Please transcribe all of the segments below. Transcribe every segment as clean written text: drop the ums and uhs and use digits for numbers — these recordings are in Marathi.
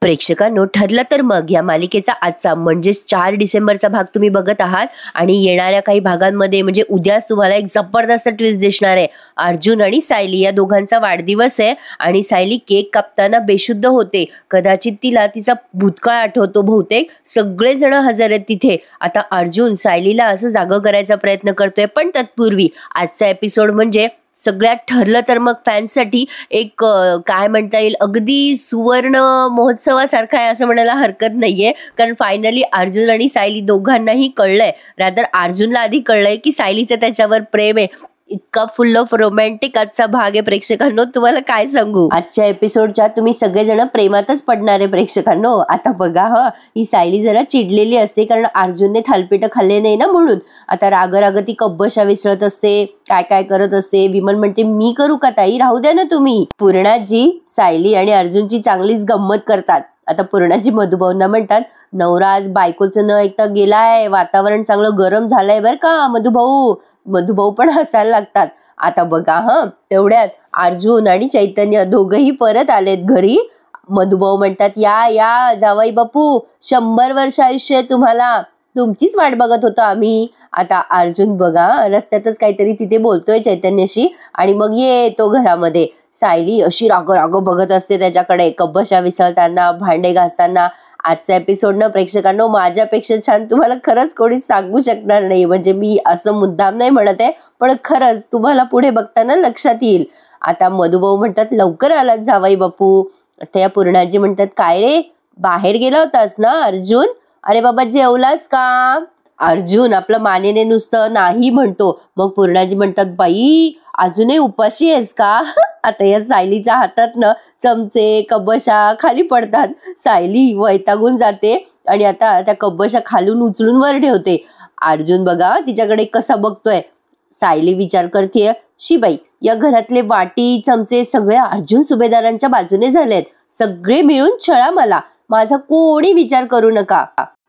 प्रेक्षकांनो, ठरलं तर मग या मालिकेचा आजचा म्हणजेच 4 डिसेंबरचा भाग तुम्ही बघत आहात आणि येणाऱ्या काही भागांमध्ये म्हणजे उद्याच तुम्हाला एक जबरदस्त ट्विस्ट दिसणार आहे. अर्जुन आणि सायली या दोघांचा वाढदिवस आहे आणि सायली केक कापताना बेशुद्ध होते. कदाचित तिला तिचा भूतकाळ आठवतो. बहुतेक सगळेजण हजर आहेत तिथे. आता अर्जुन सायलीला असं जागं करायचा प्रयत्न करतोय, पण तत्पूर्वी आजचा एपिसोड म्हणजे सगळ्यात ठरलं तर मग फॅन्ससाठी एक काय म्हणता येईल, अगदी सुवर्ण महोत्सवासारखा आहे असं म्हणायला हरकत नाहीये. कारण फायनली अर्जुन आणि सायली दोघांनाही कळलंय, रादर अर्जुनला आधी कळलंय की सायलीचं त्याच्यावर प्रेम आहे. इतका फुल ऑफ रोमॅन्टिक आजचा भाग आहे प्रेक्षकांनो, तुम्हाला काय सांगू. आजच्या एपिसोडच्या तुम्ही सगळेजण प्रेमातच पडणारे प्रेक्षकांनो. आता बघा, ही सायली जरा चिडलेली असते कारण अर्जुनने थालपीठ खाल्ले नाही ना म्हणून. आता राग ती कब्बशा विसरत असते, काय काय करत असते. विमल म्हणते, मी करू का ताई, राहू द्या ना तुम्ही. पूर्णाजी सायली आणि अर्जुनची चांगलीच गंमत करतात. आता पूर्णाजी मधुभाऊंना म्हणतात, नवरा आज बायकोचं न ऐकता गेलाय, वातावरण चांगलं गरम झालंय बर का मधुभाऊ. मधुभाऊ पण हसायला लागतात. आता बघा, तेवढ्यात अर्जुन आणि चैतन्य दोघही परत आलेत घरी. मधुभाऊ म्हणतात, या या जावई बापू, 100 वर्ष आयुष्य आहे तुम्हाला, तुमचीच वाट बघत होतो आम्ही. आता अर्जुन बघा रस्त्यातच काहीतरी तिथे बोलतोय चैतन्याशी आणि मग येतो घरामध्ये. सायली अशी राग बघत असते त्याच्याकडे, कब्बशा विसळताना, भांडे घासताना. आजचा एपिसोड ना प्रेक्षकांनो माझ्यापेक्षा छान तुम्हाला खरंच कोणी सांगू शकणार नाही. म्हणजे मी असं मुद्दाम नाही म्हणत आहे, पण खरंच तुम्हाला पुढे बघताना लक्षात येईल. आता मधुभाऊ म्हणतात, लवकर आलात जावई बापू. त्या पूर्णाजी म्हणतात, काय रे बाहेर गेला होतास ना अर्जुन, अरे बाबा जेवलास का. अर्जुन आपलं मानेने नुसतं नाही म्हणतो. मग पूर्णाजी म्हणतात, बाई अजूनही उपाशी आहेस का. आता या सायलीच्या हातातनं चमचे कब्बशा खाली पडतात. सायली वैतागून जाते आणि आता त्या कब्बशा खालून उचलून वर ठेवते. अर्जुन बघा तिच्याकडे कसा बघतोय. सायली विचार करतेय, शिबाई या घरातले वाटी चमचे सगळे अर्जुन सुभेदारांच्या बाजूने झालेत, सगळे मिळून छळा मला, माझा कोणी विचार करू नका.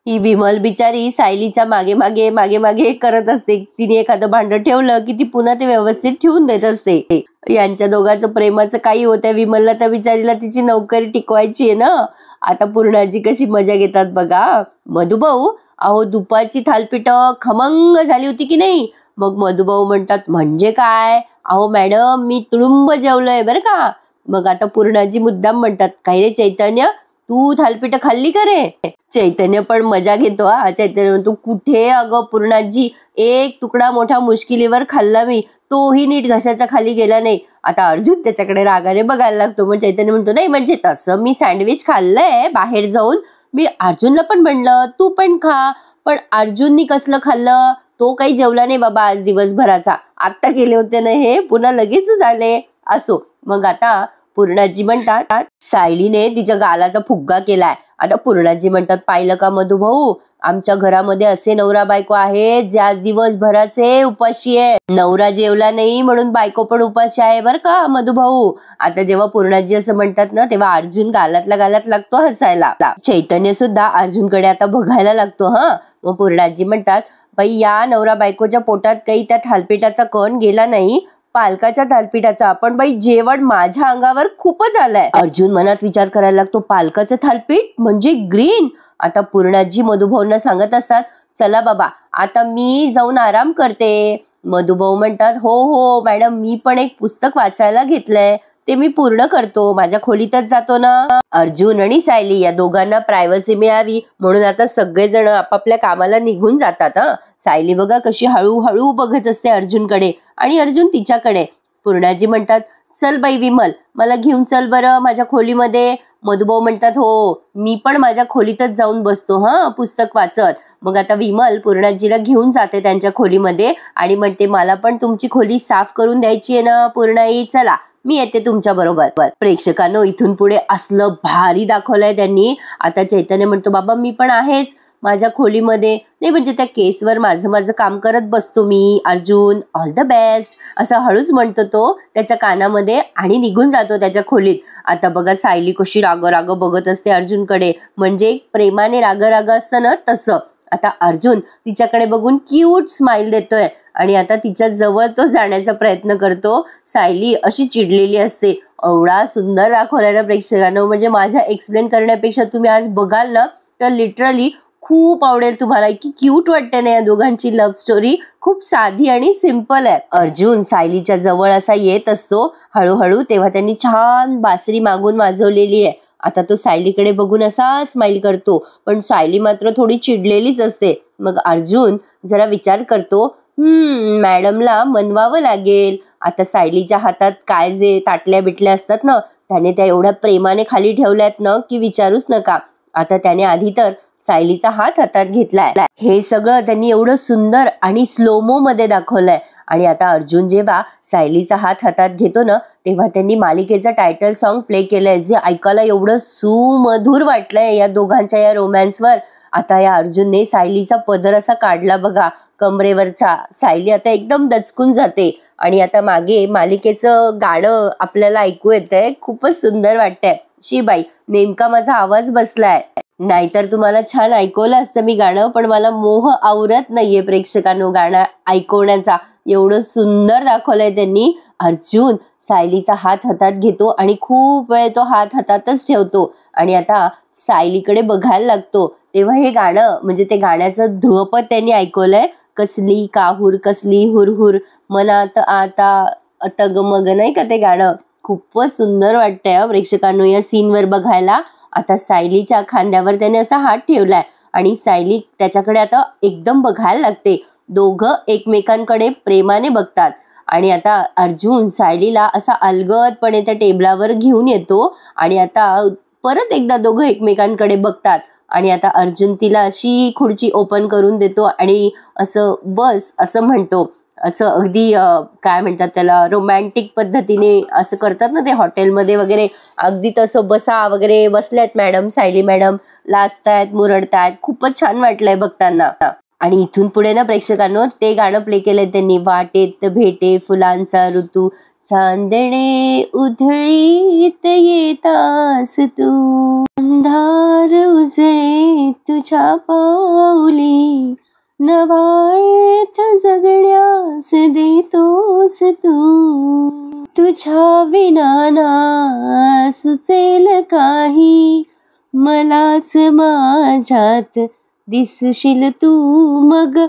ही विमल बिचारी सायलीच्या मागे मागे करत असते. तिने एखादं भांड ठेवलं की ती पुन्हा ते व्यवस्थित ठेवून देत असते. यांच्या दोघांचं प्रेमाचं काही होत्या विमलला, त्या बिचारीला तिची नोकरी टिकवायची आहे ना. आता पूर्णाजी कशी मजा घेतात बघा. मधुभाऊ, अहो दुपारची थालपीठ खमंग झाली होती की नाही. मग मधुभाऊ म्हणतात, म्हणजे काय, अहो मॅडम मी तुडुंब जेवलोय बरं का. मग आता पूर्णाजी मुद्दाम म्हणतात, काय रे चैतन्य, तू थालपीठ खाल्ली का रे. चैतन्य पण मजा घेतो. चैतन्य म्हणतो, कुठे अगं पूर्णाजी, एक तुकडा मोठा मुश्किलीवर खाल्ला मी, तोही नीट घशाच्या खाली गेला नाही. आता अर्जुन त्याच्याकडे रागाने बघायला लागतो. मग चैतन्य म्हणतो, नाही म्हणजे तसं मी सँडविच खाल्लंय बाहेर जाऊन, मी अर्जुनला पण म्हणलं तू पण खा, पण अर्जुननी कसलं खाल्लं, तो काही जेवला नाही बाबा आज दिवसभराचा, आत्ता केले होते ना हे, पुन्हा लगेच झाले. असो. मग आता पूर्णाजी म्हणतात, सायलीने तिच्या गालाचा फुग्गा केलाय. आता पूर्णाजी म्हणतात, पाहिलं का मधुभाऊ, आमच्या घरामध्ये असे नवरा बायको आहेत जे आज दिवसभराचे उपाशी आहे. नवरा जेवला नाही म्हणून बायको पण उपाशी आहे बर का मधुभाऊ. आता जेव्हा पूर्णाजी असं म्हणतात ना, तेव्हा अर्जुन गालातल्या गालात लागतो हसायला. चैतन्य सुद्धा अर्जुनकडे आता बघायला लागतो. मग पूर्णाजी म्हणतात, बाई या नवरा बायकोच्या पोटात काही त्या थालपीठाचा कण गेला नाही, पालकाच्या थालपीठाचा, पण बाई जेवण माझ्या अंगावर खूपच आलंय. अर्जुन मनात विचार करायला लागतो, पालकाचं थालपीठ म्हणजे ग्रीन. आता पूर्णाजी मधुभाऊंना सांगत असतात, चला बाबा आता मी जाऊन आराम करते. मधुभाऊ म्हणतात, हो मॅडम, मी पण एक पुस्तक वाचायला घेतलंय, ते मी पूर्ण करतो, माझ्या खोलीतच जातो ना. अर्जुन आणि सायली या दोघांना प्रायव्हसी मिळावी म्हणून आता सगळेजण आपापल्या कामाला निघून जातात. सायली बघा कशी हळूहळू बघत असते अर्जुनकडे आणि अर्जुन तिच्याकडे. पूर्णाजी म्हणतात, चल बाई विमल, मला घेऊन चल बरं माझ्या खोलीमध्ये. मधुभाऊ म्हणतात, हो मी पण माझ्या खोलीतच जाऊन बसतो पुस्तक वाचत. मग आता विमल पूर्णाजीला घेऊन जाते त्यांच्या खोलीमध्ये आणि म्हणते, मला पण तुमची खोली साफ करून द्यायची आहे ना पूर्णाई, चला मी येते तुमच्या बरोबर. प्रेक्षकांनो, इथून पुढे असलं भारी दाखवलंय त्यांनी. आता चैतन्य म्हणतो, बाबा मी पण आहेच माझ्या खोलीमध्ये, नाही म्हणजे त्या केसवर माझं काम करत बसतो मी. अर्जुन ऑल द बेस्ट असं हळूच म्हणतो तो त्याच्या कानामध्ये आणि निघून जातो त्याच्या खोलीत. आता बघा सायली कशी राग बघत असते अर्जुनकडे, म्हणजे प्रेमाने राग असतं ना तसं. आता अर्जुन तिच्याकडे बघून क्यूट स्माइल देतोय आणि आता तिच्या जवळ तो जाण्याचा प्रयत्न करतो. सायली अशी चिडलेली असते. एवढा सुंदर दाखवलाय ना प्रेक्षकांनो, म्हणजे माझ्या एक्सप्लेन करण्यापेक्षा तुम्ही आज बघाल ना तर लिटरली खूप आवडेल तुम्हाला. की क्यूट वाटते ना या दोघांची लव्ह स्टोरी. खूप साधी आणि सिंपल आहे. अर्जुन सायलीच्या जवळ असा येत असतो हळूहळू, तेव्हा त्यांनी छान बासरी मागून वाजवलेली आहे. आता तो सायलीकडे बघून असा स्माइल करतो, पण सायली मात्र थोडी चिडलेलीच असते. मग अर्जुन जरा विचार करतो, मॅडमला मनवावं लागेल. आता सायलीच्या हातात काय जे ताटल्या बिटल्या असतात ना, त्याने त्या एवढ्या प्रेमाने खाली ठेवल्यात ना की विचारूच नका. आता त्याने आधी तर सायलीचा हात हातात घेतलाय. हे सगळं त्यांनी एवढं सुंदर आणि स्लोमो मध्ये दाखवलंय. आणि आता अर्जुन जेव्हा सायलीचा हात हातात घेतो ना, तेव्हा त्यांनी मालिकेचं टायटल सॉन्ग प्ले केलंय, जे ऐकायला एवढं सुमधुर वाटलंय या दोघांच्या या रोमॅन्सवर. आता या अर्जुनने सायलीचा पदर असा काढला बघा कमरेवरचा. सायली आता एकदम दचकून जाते. आणि आता मागे मालिकेचं गाणं आपल्याला ऐकू येतंय. खूपच सुंदर वाटतंय. शिबाई, नेमका माझा आवाज बसलाय, नाहीतर तुम्हाला छान ऐकवलं असतं मी गाणं, पण मला मोह आवरत नाहीये प्रेक्षकांनो गाणं ऐकवण्याचा. एवढं सुंदर दाखवलंय त्यांनी. अर्जुन सायलीचा हात हातात घेतो आणि खूप वेळ तो हात हातातच ठेवतो आणि आता सायलीकडे बघायला लागतो. तेव्हा हे गाणं म्हणजे ते गाण्याचं ध्रुवपद त्यांनी ऐकवलंय. कसली काहूर कसली हुरहुर मनात आता अतगमग, नाही का ते गाणं. खूपच सुंदर वाटतंय प्रेक्षकांनो या सीनवर बघायला. आता सायलीच्या खांद्यावर त्याने असा हात ठेवलाय आणि सायली त्याच्याकडे आता एकदम बघायला लागते. दोघं एकमेकांकडे प्रेमाने बघतात आणि आता अर्जुन सायलीला असा अलगदपणे त्या टेबलावर घेऊन येतो आणि आता परत एकदा दोघं एकमेकांकडे बघतात. आणि आता अर्जुन तिला अशी खुर्ची ओपन करून देतो आणि असं बस असं म्हणतो. असं अगदी काय म्हणतात त्याला, रोमॅन्टिक पद्धतीने असं करतात ना ते हॉटेलमध्ये वगैरे, अगदी तसं बसा वगैरे. बसल्यात मॅडम, सायली मॅडम लाजतायत, मुरडतायत. खूपच छान वाटलंय बघताना. आणि इथून पुढे ना प्रेक्षकांनो ते गाणं प्ले केलंय त्यांनी. वाटेत भेटे फुलांचा ऋतू, चांदणे उधळीत येतास तू, अंधार उजळे तुझ्या पाऊली, नवार्थ जगण्यास देतोस तू, तुझ्या विना ना सुचेल काही, मलाच माझ्यात दिसशील तू मग.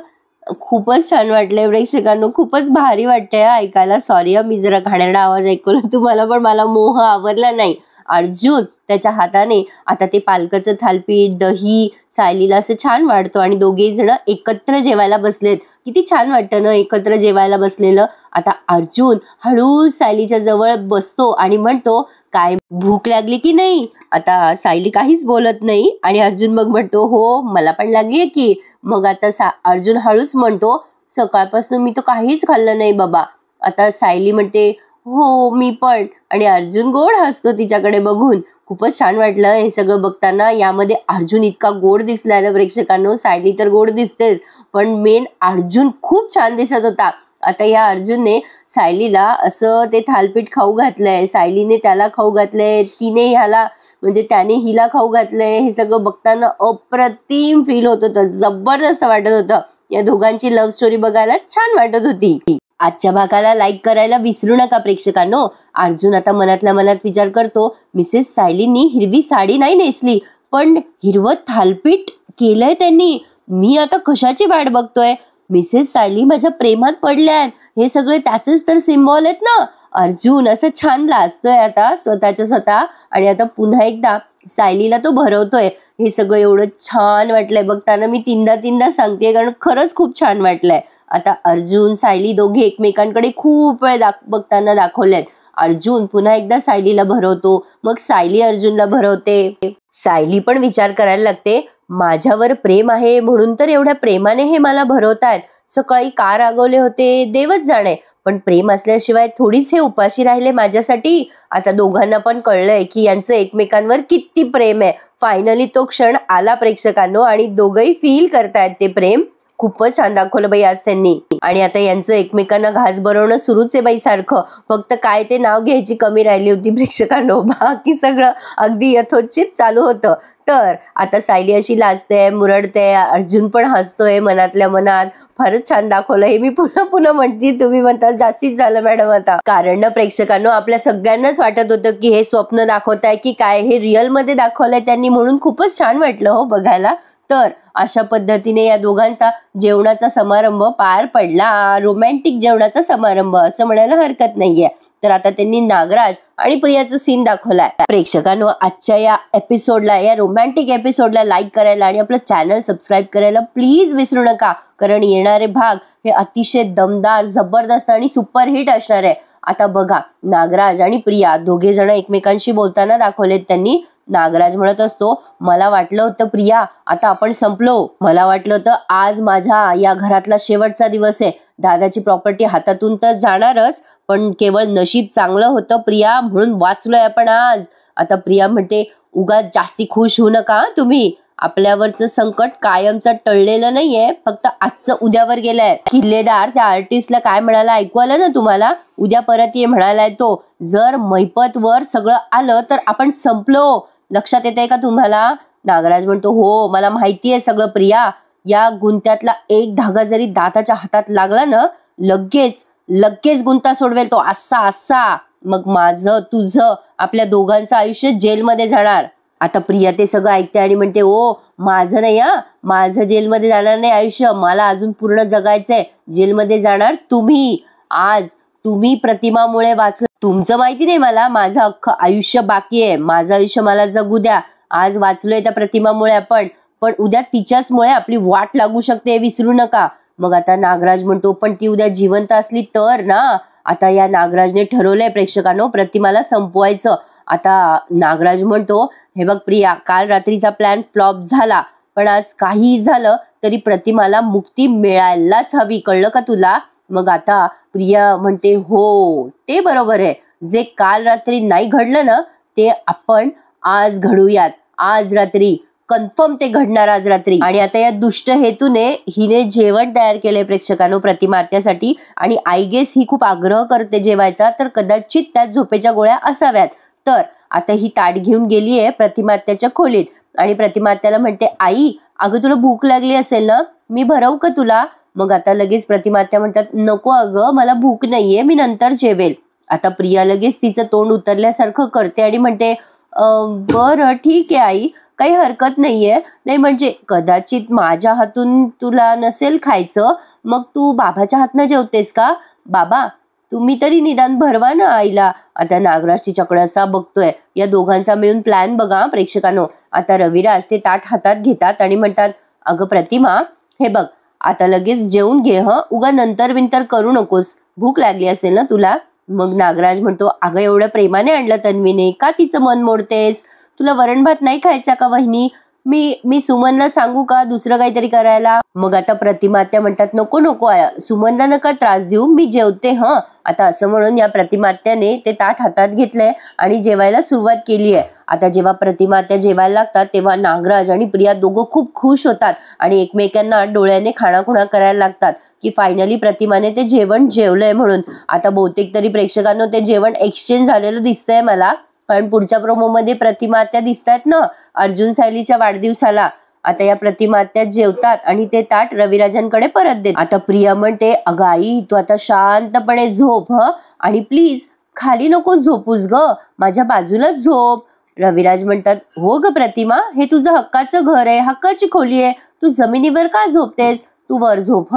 खूपच छान वाटलंय प्रेक्षकांनो. खूपच भारी वाटतंय ऐकायला. सॉरी मी जरा घाणेरडा आवाज ऐकवला तुम्हाला, पण मला मोह आवरला नाही. अर्जुन त्याच्या हाताने आता ते पालकाचं थालपीठ, दही सायलीला असं छान वाढतो आणि दोघे जण एकत्र जेवायला बसलेत. किती छान वाटतं ना एकत्र जेवायला बसलेलं. आता अर्जुन हळू सायलीच्या जवळ बसतो आणि म्हणतो, काय भूक लागली की नाही? आता सायली काहीच बोलत नाही आणि अर्जुन मग म्हणतो, हो मला पण लागलीये की. मग आता अर्जुन हळूच म्हणतो, सकाळपासून मी तर काहीच खाल्लं नाही बाबा. आता सायली म्हणते, हो मी पण. आणि अर्जुन गोड हसतो तिच्याकडे बघून. खूपच छान वाटलं हे सगळं बघताना. यामध्ये अर्जुन इतका गोड दिसलाय ना प्रेक्षकांनो. सायली तर गोड दिसतेच, पण मेन अर्जुन खूप छान दिसत होता. आता या अर्जुनने सायलीला असं ते थालपीठ खाऊ घातलंय, सायलीने त्याला खाऊ घातलंय, तिने ह्याला म्हणजे त्याने हिला खाऊ घातलंय. हे सगळं बघताना अप्रतिम फील होत होतं, जबरदस्त वाटत होतं. या दोघांची लव्ह स्टोरी बघायला छान वाटत होती. आजच्या भागाला लाईक करायला विसरू नका प्रेक्षकांनो. अर्जुन आता मनातल्या मनात विचार करतो, मिसेस सायलींनी हिरवी साडी नाही नेसली, पण हिरवं थालपीठ केलंय त्यांनी. मी आता कशाची वाट बघतोय? मिसेस सायली माझ्या प्रेमात पडल्यात. हे सगळे त्याचेच तर सिम्बॉल आहेत ना. अर्जुन असं छान लाजतोय आता स्वतःच्या स्वतः. आणि आता पुन्हा एकदा सायलीला तो भरवतोय. हे सगळं एवढं छान वाटलंय बघताना. मी तीनदा सांगतेय कारण खरंच खूप छान वाटलंय. आता अर्जुन सायली दोघे एकमेकांकडे खूप वेळ बघताना दाखवलेत. अर्जुन पुन्हा एकदा सायलीला भरवतो, मग सायली अर्जुनला भरवते. सायली पण विचार करायला लागते, माझ्यावर प्रेम आहे म्हणून तर एवढ्या प्रेमाने हे मला भरवतायत. सकाळी का रागवले होते देवच जाणे, पण प्रेम असल्याशिवाय थोडीच हे उपाशी राहिले माझ्यासाठी. आता दोघांना पण कळलंय की यांचं एकमेकांवर किती प्रेम आहे. फायनली तो क्षण आला प्रेक्षकांनो आणि दोघंही फील करतायत ते प्रेम. खूपच छान दाखवलं बाई आज त्यांनी. आणि आता यांचं एकमेकांना घास भरवणं सुरूच आहे बाई सारखं. फक्त काय ते नाव घ्यायची कमी राहिली होती प्रेक्षकांनो, बाकी सगळं अगदी यथोचित चालू होतं. तर आता सायली अशी लाजते, मुरडते, अर्जुन पण हसतोय मनातल्या मनात. फारच छान दाखवलं. हे मी पुन्हा पुन्हा म्हणते, तुम्ही म्हणता जास्तीच झालं मॅडम आता. कारण ना प्रेक्षकांनो, आपल्या सगळ्यांनाच वाटत होतं की हे स्वप्न दाखवताय की काय, हे रिअल मध्ये दाखवलंय त्यांनी, म्हणून खूपच छान वाटलं हो बघायला. तर अशा पद्धतीने या दोघांचा जेवणाचा समारंभ पार पडला. रोमॅन्टिक जेवणाचा समारंभ असं म्हणायला हरकत नाहीये. तर आता त्यांनी नागराज आणि प्रियाचं सीन दाखवलाय. प्रेक्षकांनो, आजच्या या एपिसोडला, या रोमॅन्टिक एपिसोडला लाईक करायला आणि आपलं चॅनल सबस्क्राईब करायला प्लीज विसरू नका. कारण येणारे भाग हे अतिशय दमदार, जबरदस्त आणि सुपरहिट असणार आहे. आता बघा, नागराज आणि प्रिया दोघे जण एकमेकांशी बोलताना दाखवलेत त्यांनी. नागराज म्हणत असतो, मला वाटलं होतं प्रिया आता आपण संपलो, मला वाटलं होतं आज माझ्या या घरातला शेवटचा दिवस आहे, दादाची प्रॉपर्टी हातातून तर जाणारच, पण केवळ नशीब चांगलं होतं प्रिया, म्हणून वाचलोय आपण आज. आता प्रिया म्हणते, उगाच जास्ती खुश होऊ नका तुम्ही, आपल्यावरचं संकट कायमचं टळलेलं नाहीये, फक्त आजचं उद्यावर गेलंय. किल्लेदार त्या आर्टिस्टला काय म्हणाला ऐकू आलं ना तुम्हाला, उद्या परत ये म्हणालाय तो. जर मैपत वर सगळं आलं तर आपण संपलो. लक्षात येतंय का तुम्हाला? नागराज म्हणतो, हो मला माहितीये सगळं प्रिया. या गुंत्यातला एक धागा जरी दादाच्या हातात लागला ना, लगेच गुंता सोडवेल तो, असा. मग माझं तुझं आपल्या दोघांचं आयुष्य जेलमध्ये जाणार. आता प्रिया ते सगळं ऐकते आणि म्हणते, ओ माझं नाही, माझं जेलमध्ये जाणार नाही आयुष्य, मला अजून पूर्ण जगायचंय. जेलमध्ये जाणार तुम्ही. आज तुम्ही प्रतिमामुळे वाचलं, तुमचं माहिती नाही मला, माझं अख्खं आयुष्य बाकी आहे, माझं आयुष्य मला जगू द्या. आज वाचलोय त्या प्रतिमामुळे आपण, पण उद्या तिच्याचमुळे आपली वाट लागू शकते, विसरू नका. मग आता नागराज म्हणतो, पण ती उद्या जिवंत असली तर ना. आता या नागराजने ठरवलंय प्रेक्षकांनो प्रतिमाला संपवायचं. आता नागराज म्हणतो, हे बघ प्रिया, काल रात्रीचा प्लॅन फ्लॉप झाला, पण आज काही झालं तरी प्रतिमाला मुक्ती मिळायलाच हवी, कळलं का तुला? मग आता प्रिया म्हणते, हो ते बरोबर आहे, जे काल रात्री नाही घडलं ना ते आपण आज घडूयात. आज रात्री कन्फर्म ते घडणार, आज रात्री. आणि आता या दुष्ट हेतूने हिने जेवण तयार केलंय प्रेक्षकांनो प्रतिमा आत्यासाठी, आणि आय गेस ही खूप आग्रह करते जेवायचा, तर कदाचित त्यात झोपेच्या गोळ्या असाव्यात. तर आता ही ताट घेऊन गेलीये प्रतिमा आत्याच्या खोलीत आणि प्रतिमा आत्याला म्हणते, आई अगं तुला भूक लागली असेल ना, मी भरवू का तुला? मग आता लगेच प्रतिमा आत्या म्हणतात, नको अगं मला भूक नाहीये, मी नंतर जेवेल. आता प्रिया लगेच तिचं तोंड उतरल्यासारखं करते आणि म्हणते, बरं ठीक आहे आई, काही हरकत नाहीये. नाही म्हणजे कदाचित माझ्या हातून तुला नसेल खायचं, मग तू बाबाच्या हातनं जेवतेस का? बाबा तुम्ही तरी निदान भरवा ना आईला. आता नागराज तिच्याकडे असा बघतोय. या दोघांचा मिळून प्लॅन बघा प्रेक्षकांनो. आता रविराज ते ताट हातात घेतात आणि म्हणतात, अगं प्रतिमा हे बघ, आता लगेच जेवून घे, उगा नंतर विंतर करू नकोस, भूक लागली असेल ना तुला. मग नागराज म्हणतो, अगं एवढं प्रेमाने आणलं तन्वीने, का तिचं मन मोडतेस? तुला वरण भात नाही खायचा का वहिनी? मी सुमनला सांगू का दुसरं काहीतरी करायला? मग आता प्रतिमा आत्या म्हणतात, नको सुमनला नका त्रास देऊ, मी जेवते. आता असं म्हणून या प्रतिमा आत्याने ते ताट हातात घेतलंय आणि जेवायला सुरुवात केली आहे. आता जेव्हा प्रतिमा आत्या जेवायला लागतात तेव्हा नागराज आणि प्रिया दोघं खूप खुश होतात आणि एकमेकांना डोळ्याने खाणाखुणा करायला लागतात की फायनली प्रतिमाने ते जेवण जेवलंय म्हणून. आता बहुतेक तरी प्रेक्षकांना ते जेवण एक्सचेंज झालेलं दिसतंय मला, कारण पुढच्या प्रोमो मध्ये प्रतिमा आत्या दिसतात ना अर्जुन सायलीच्या वाढदिवसाला. आता या प्रतिमा आत्या जेवतात आणि ते ताट रविराजांकडे परत देतात. आता प्रिया म्हणते, अगं आई तू आता शांतपणे झोप आणि प्लीज खाली नको झोपूस ग, माझ्या बाजूलाच झोप. रविराज म्हणतात, हो ग प्रतिमा, हे तुझं हक्काचं घर आहे, हक्काची खोली आहे, तू जमिनीवर का झोपतेस, तू वर झोप.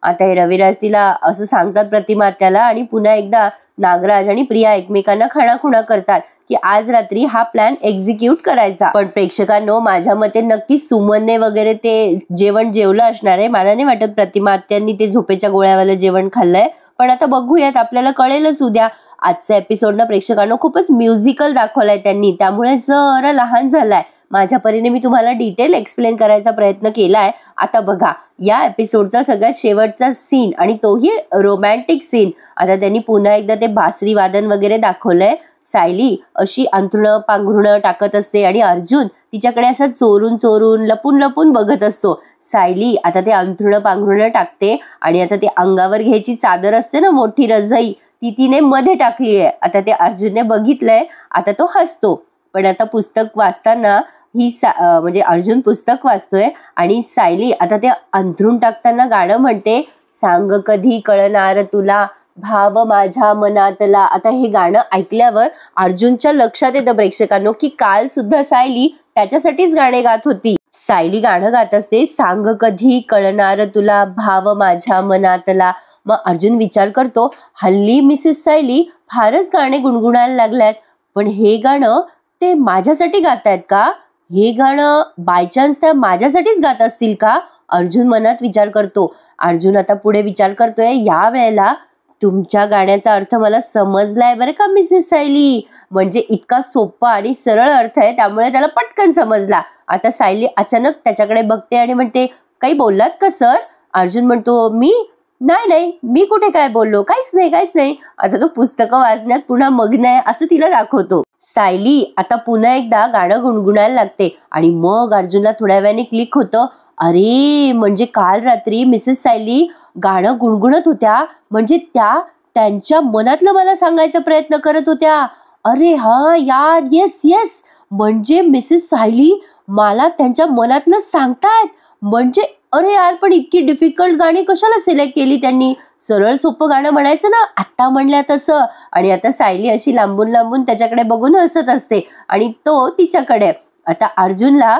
आता हे रविराज तिला असं सांगतात प्रतिमा आत्याला आणि पुन्हा एकदा नागराज आणि प्रिया एकमेकांना खाणाखुणा करतात की आज रात्री हा प्लॅन एक्झिक्यूट करायचा. पण प्रेक्षकांनो माझ्या मते नक्की सुमनने वगैरे ते जेवण जेवलं असणार आहे. मला नाही वाटत प्रतिमा आत्यांनी ते झोपेच्या गोळ्यावालं जेवण खाल्लंय, पण आता बघूयात, आपल्याला कळेलच उद्या. आजचा एपिसोड ना प्रेक्षकांनो खूपच म्युझिकल दाखवलाय त्यांनी, त्यामुळे जरा लहान झालाय. माझ्या परीने मी तुम्हाला डिटेल एक्सप्लेन करायचा प्रयत्न केलाय. आता बघा या एपिसोडचा सगळ्यात शेवटचा सीन, आणि तोही रोमॅन्टिक सीन. आता त्यांनी पुन्हा एकदा ते बासरी वादन वगैरे दाखवलंय. सायली अशी अंथरुणं पांघरुणं टाकत असते आणि अर्जुन तिच्याकडे असं चोरून चोरून लपून लपून बघत असतो. सायली आता ते अंथरुणं पांघरुणं टाकते आणि आता ते अंगावर घ्यायची चादर असते ना, मोठी रजाई, ती तिने मध्ये टाकली आहे. आता ते अर्जुनने बघितलंय. आता तो हसतो. पण आता पुस्तक वाचताना म्हणजे अर्जुन पुस्तक वाचतोय आणि सायली आता ते अंथरूण टाकताना गाणं म्हणते, सांग कधी कळणार तुला भाव माझ्या मनातला. आता हे गाणं ऐकल्यावर अर्जुनच्या लक्षात येतं प्रेक्षकांनो की काल सुद्धा सायली त्याच्यासाठीच गाणे गात होती. सायली गाणं गात असते, सांग कधी कळणार तुला भाव माझ्या मनातला. मग अर्जुन विचार करतो, हल्ली मिसेस सायली फारच गाणे गुणगुणायला लागल्यात, पण हे गाणं ते माझ्यासाठी गातायत का? हे गाणं बाय चान्स त्या माझ्यासाठीच गात असतील का? अर्जुन मनात विचार करतो. अर्जुन आता पुढे विचार करतोय, या वेळेला तुमच्या गाण्याचा अर्थ मला समजलाय बरं का मिसेस सायली. म्हणजे इतका सोपा आणि सरळ अर्थ आहे, त्यामुळे त्याला पटकन समजला. आता सायली अचानक त्याच्याकडे बघते आणि म्हणते, काही बोललात का सर? अर्जुन म्हणतो, नाही मी कुठे काय बोललो, काहीच नाही. आता तो पुस्तकं वाचण्यात पुन्हा मग्न आहे असं तिला दाखवतो. सायली आता पुन्हा एकदा गाणं गुणगुणायला लागते आणि मग अर्जुनला थोड्या वेळाने क्लिक होतं, अरे म्हणजे काल रात्री मिसेस सायली गाणं गुणगुणत होत्या, म्हणजे त्या त्यांच्या मनातलं मला सांगायचा प्रयत्न करत होत्या. अरे हा यार, येस, म्हणजे मिसेस सायली मला त्यांच्या मनातलं सांगतायत. म्हणजे अरे यार, पण इतकी डिफिकल्ट गाणी कशाला सिलेक्ट केली त्यांनी? सरळ सोपं गाणं म्हणायचं ना, आत्ता म्हणल्या तसं. आणि आता सायली अशी लांबून लांबून त्याच्याकडे बघून हसत असते आणि तो तिच्याकडे. आता अर्जुनला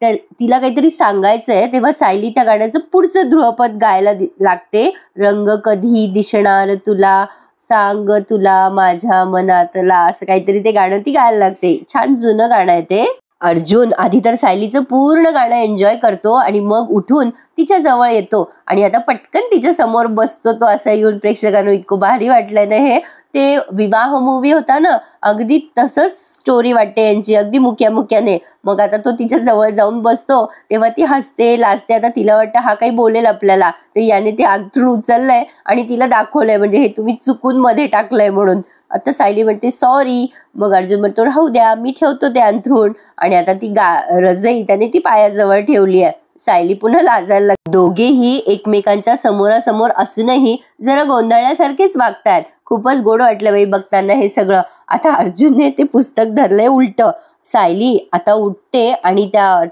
तिला काहीतरी सांगायचंय, तेव्हा सायली त्या गाण्याचं पुढचं ध्रुवपद गायला लागते, रंग कधी दिसणार तुला सांग तुला माझ्या मनातला, असं काहीतरी ते गाणं ती गायला लागते. छान जुनं गाणं आहे ते. अर्जुन आधी तर सायलीचं पूर्ण गाणं एन्जॉय करतो आणि मग उठून तिच्या जवळ येतो आणि आता पटकन तिच्या समोर बसतो. तो असा येऊन प्रेक्षकांनो इतकं भारी वाटलंय ना हे. ते विवाह मूवी होता ना, अगदी तसंच स्टोरी वाटते यांची, अगदी मुक्याने. मग आता तो तिच्या जवळ जाऊन बसतो, तेव्हा ती हसते लाजते. आता तिला वाटतं हा काही बोलेल आपल्याला, तर याने ते अंथरूण उचललंय आणि तिला दाखवलंय, म्हणजे हे तुम्ही चुकून मध्ये टाकलंय म्हणून. आता सायली म्हणते सॉरी. मग अर्जुन म्हणतो राहू द्या, मी ठेवतो ते अंथरूण. आणि आता ती रजई त्याने ती पायाजवळ ठेवली आहे. सायली पुन्हा लाजायला लागली. दोघेही एकमेकांच्या समोरासमोर असूनही जरा गोंधळल्यासारखेच वागतायत. खूपच गोड वाटलं बाई बघताना हे सगळं. आता अर्जुनने ते पुस्तक धरलंय उलट. सायली आता उठते आणि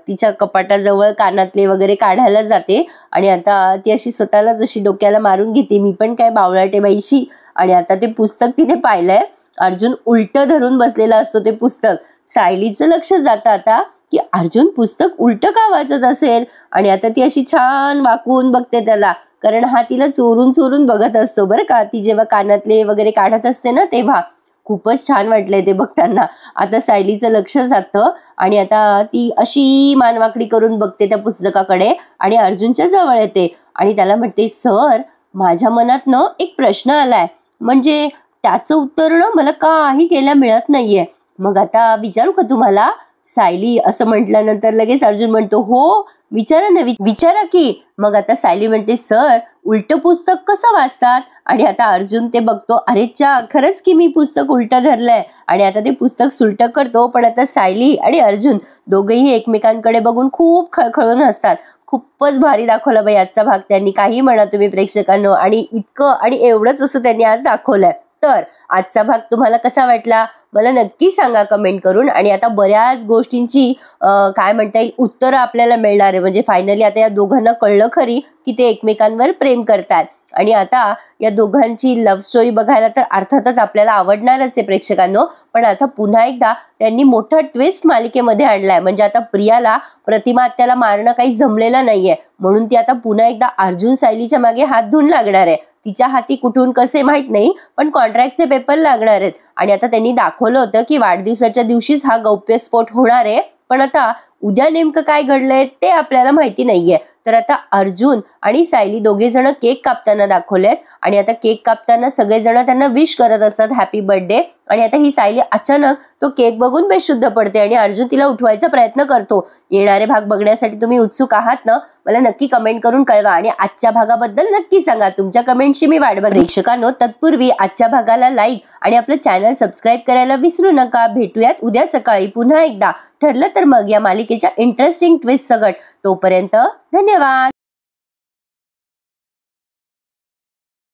तिच्या कपाटाजवळ कानातले वगैरे काढायला जाते आणि आता ती अशी स्वतःलाच अशी डोक्याला मारून घेते, मी पण काय बावळाटे बाईशी. आणि आता ते पुस्तक तिने पाहिलंय. अर्जुन उलट धरून बसलेला असतो ते पुस्तक. सायलीचं लक्ष जातं आता की अर्जुन पुस्तक उलट का वाचत असेल. आणि आता ती अशी छान वाकवून बघते त्याला, कारण हा तिला चोरून चोरून बघत असतो बरं का. ती जेव्हा कानातले वगैरे काढत असते ना, तेव्हा खूपच छान वाटलंय ते बघताना. आता सायलीचं लक्ष जातं आणि आता ती अशी मानवाकडी करून बघते त्या पुस्तकाकडे आणि अर्जुनच्या जवळ येते आणि त्याला म्हणते, सर माझ्या मनात ना एक प्रश्न आलाय, म्हणजे त्याचं उत्तर ना मला काही केल्या मिळत नाहीये. मग आता विचारू का तुम्हाला? सायली असं म्हटल्यानंतर लगेच अर्जुन म्हणतो, हो विचारा ना, विचारा की. मग आता सायली म्हणते, सर उलट पुस्तक कसं वाचतात? आणि आता अर्जुन ते बघतो, अरे चा खरंच की मी पुस्तक उलट धरलंय. आणि आता ते पुस्तक सुलट करतो. पण आता सायली आणि अर्जुन दोघेही एकमेकांकडे बघून खूप खळखळून हसतात. खूपच भारी दाखवला बाई आजचा भाग त्यांनी, काही म्हणा तुम्ही प्रेक्षकांनो. आणि इतकं आणि एवढंच असं त्यांनी आज दाखवलंय. तर आजचा भाग तुम्हाला कसा वाटला मला नक्की सांगा कमेंट करून. आणि आता बऱ्याच गोष्टींची काय म्हणता येईल उत्तरं आपल्याला मिळणार आहे. म्हणजे फायनली आता या दोघांना कळलं खरी की ते एकमेकांवर प्रेम करतात. आणि आता या दोघांची लव्ह स्टोरी बघायला तर अर्थातच आपल्याला आवडणारच आहे प्रेक्षकांनो. पण आता पुन्हा एकदा त्यांनी मोठा ट्विस्ट मालिकेमध्ये आणलाय. म्हणजे आता प्रियाला प्रतिमा आत्याला मारणं काही जमलेलं नाहीये, म्हणून ती आता पुन्हा एकदा अर्जुन सायलीच्या मागे हात धुवून लागणार आहे. तिच्या हाती कुठून कसे माहित नाही, पण कॉन्ट्रॅक्टचे पेपर लागणार आहेत. आणि आता त्यांनी दाखवलं होतं की वाढदिवसाच्या दिवशीच हा गौप्यस्फोट होणार आहे. पण आता उद्या नेमकं काय घडलंय ते आपल्याला माहिती नाहीये. तर आता अर्जुन आणि सायली दोघे जण केक कापताना दाखवलेत आणि आता केक कापताना सगळेजण त्यांना विश करत असतात हॅपी बर्थडे. आणि आता ही सायली अचानक तो केक बघून बेशुद्ध पडते आणि अर्जुन तिला उठवायचा प्रयत्न करतो. येणारे भाग बघण्यासाठी तुम्ही उत्सुक आहात ना? मला नक्की कमेंट करून कळवा आणि आजच्या भागाबद्दल नक्की सांगा. तुमच्या कमेंटची मी वाट बघते. प्रेक्षकांनो, तत्पूर्वी आजच्या भागाला लाईक आणि आपलं चॅनल सबस्क्राईब करायला विसरू नका. भेटूयात उद्या सकाळी पुन्हा एकदा, ठरलं तर मग या मालिकेच्या इंटरेस्टिंग ट्विस्ट सगट. तोपर्यंत धन्यवाद.